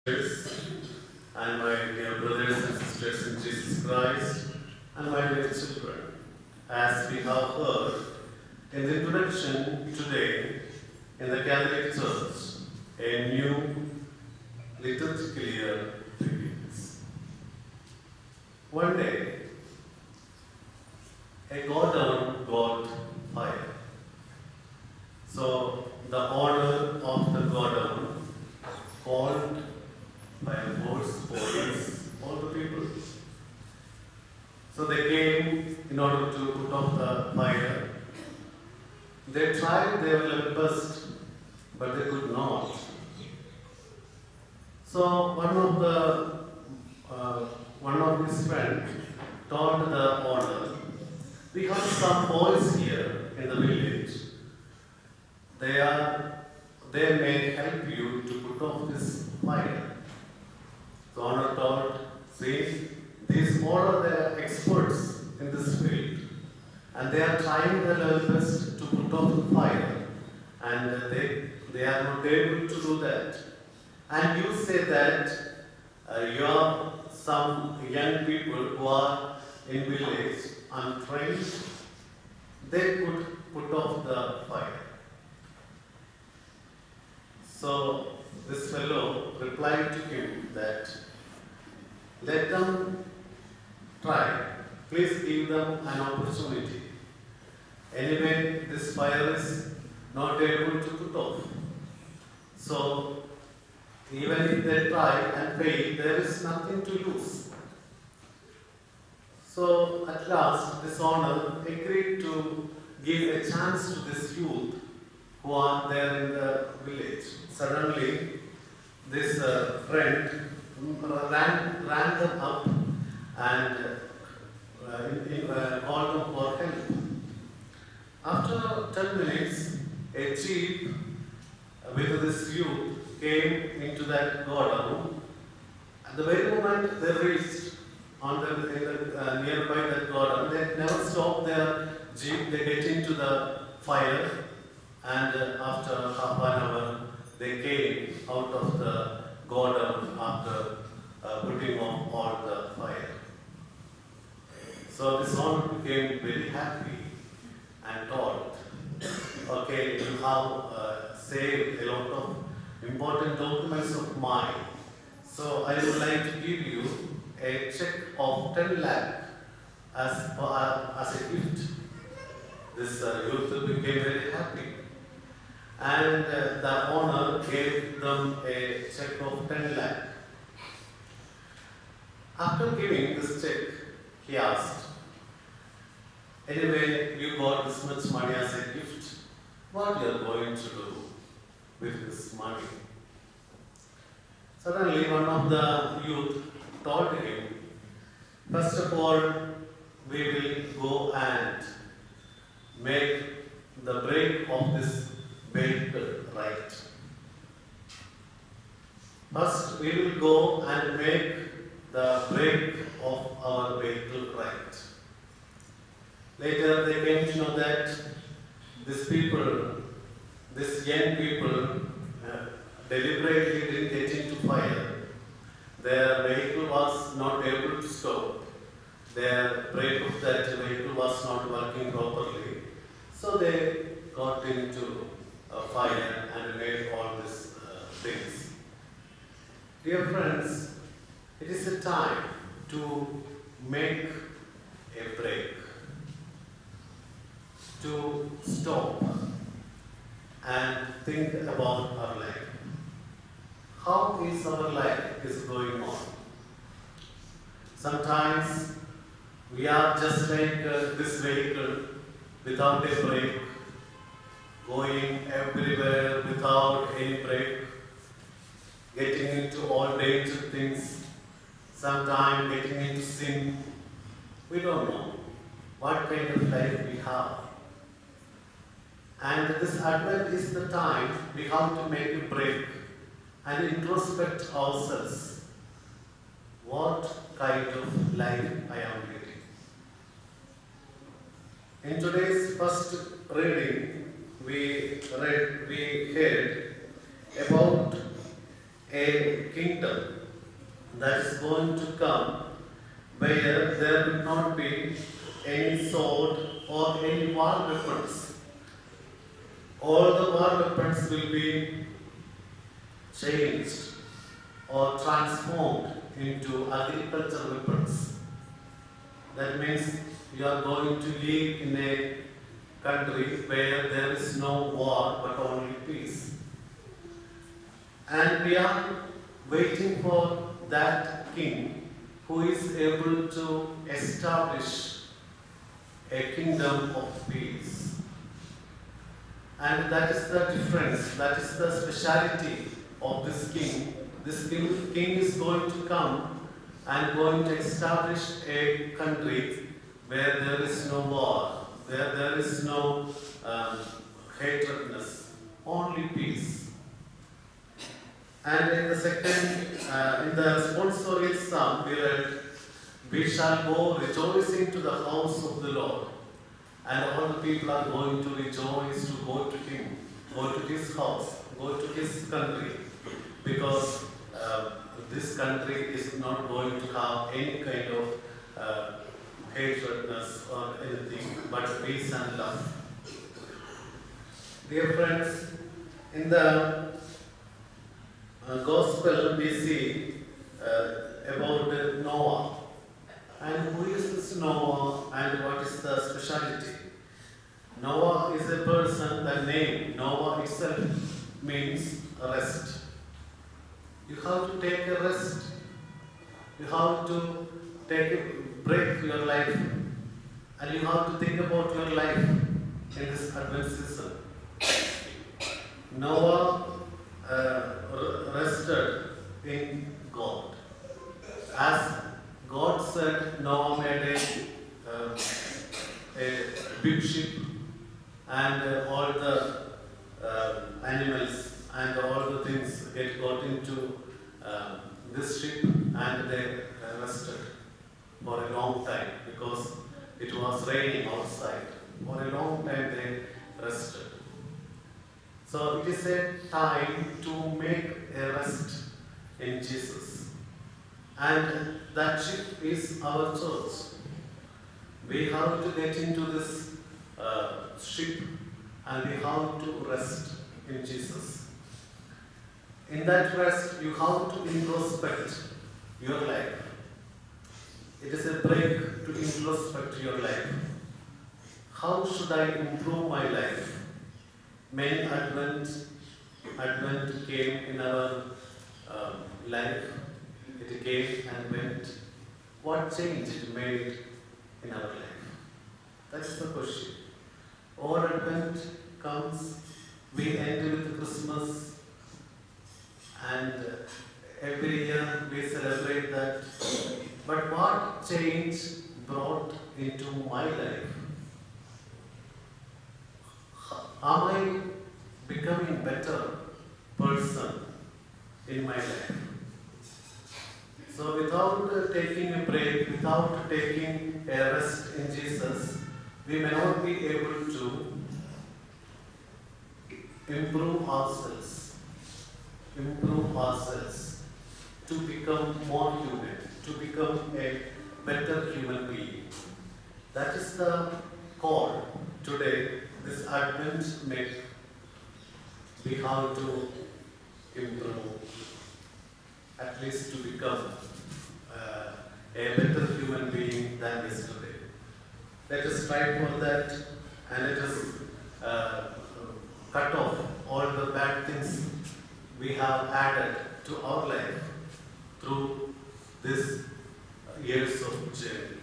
Sisters and my dear brothers and sisters in Jesus Christ, and my dear children, as we have heard in the introduction today in the Catholic Church, a new liturgical year begins. One day, a god down got fire. So the honor of the god down called fire force, police, all the people. So they came in order to put off the fire. They tried their level best, but they could not. So one of his friends told the owner, "We have some boys here in the village. They are they may help you to put off this fire." The owner told, "See, these all are the experts in this field, and they are trying their level best to put off the fire, and they are not able to do that. And you say that you are some young people who are in village untrained, they could put off the fire." So this fellow replied to him that, "Let them try. Please give them an opportunity. Anyway, this fire is not able to put off. So even if they try and fail, there is nothing to lose." So at last, this owner agreed to give a chance to this youth who are there in the village. Suddenly, this friend ran them up and called them for help. After 10 minutes, a jeep with this youth came into that godown. At the very moment they reached nearby that godown, they never stopped their jeep. They get into the fire, and after half an hour, they came out of the godown after putting on all the fire. So this owner became very happy and thought, "Okay, you have saved a lot of important documents of mine. So I would like to give you a check of 10 lakh as a gift." This youth became very happy, and the owner gave them a check of 10 lakh. After giving this check, he asked, "Anyway, you got this much money as a gift. What you are going to do with this money?" Suddenly, one of the youth told him, "First of all, we will go and make the brake of this vehicle right. First, we will go and make the brake of our vehicle right." Later, they came to know that these young people, deliberately didn't get into fire. Their vehicle was not able to stop. Their brake of that vehicle was not working properly. So they got into fire and made all these things. Dear friends, it is a time to make a break, to stop and think about our life. How is our life is going on? Sometimes we are just like this vehicle without a brake, going everywhere without any brake, getting into all danger things, sometimes getting into sin. We don't know what kind of life we have. And this Advent is the time we have to make a break and introspect ourselves. What kind of life I am leading? In today's first reading, we heard about a kingdom that is going to come where there will not be any sword or any war weapons. All the war weapons will be changed or transformed into agricultural weapons. That means you are going to live in a country where there is no war but only peace. And we are waiting for that king who is able to establish a kingdom of peace. And that is the difference, that is the speciality of this king. This king is going to come and going to establish a country where there is no war, where there is no hatredness, only peace. And in the second, in the responsorial psalm, we read, "We shall go rejoicing to the house of the Lord." And all the people are going to rejoice to go to him, go to his house, go to his country, because this country is not going to have any kind of hatredness or anything, but peace and love. Dear friends, in the Gospel we see about Noah. And who is this Noah and what is the speciality? Noah is a person, the name Noah itself means rest. You have to take a rest. You have to take a break your life. And you have to think about your life in this Advent season. Noah rested in God. As God said, Noah made a big ship, and all the animals and all the things got into this ship, and they rested for a long time because it was raining outside. For a long time they rested. So it is a time to make a rest in Jesus. And that ship is our church. We have to get into this ship and we have to rest in Jesus. In that rest, you have to introspect your life. It is a break to introspect your life. How should I improve my life? Many Advent came in our life. It came and went. What change it made in our life? That's the question. All Advent comes, we end with Christmas, and every year we celebrate that. But what change brought into my life? Am I becoming a better person in my life? So without taking a break, without taking a rest in Jesus, we may not be able to improve ourselves to become more human, to become a better human being. That is the call today. This Advent may we have to improve, at least to become a better human being than yesterday. Let us strive for that, and let us cut off all the bad things we have added to our life through this years of journey.